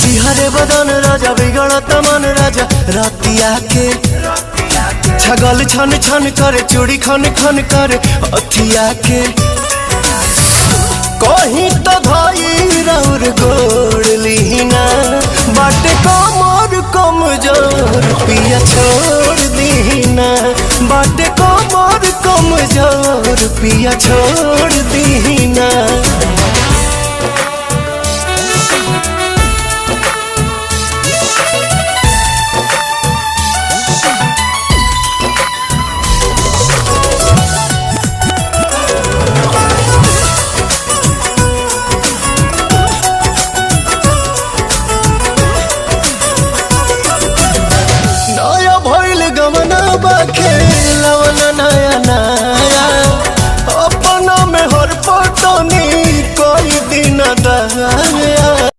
बिहारे बदन राजा बिगड़त मन राजा रातिया के छगल छन छन करे चूड़ी खन खन करे अथिया के कहीं तो भाई राउर गोड़ लीना बाटे कमर कमजोर पिया छोड़ दीना बाटे कमर कमजोर पिया छोड़ दीना।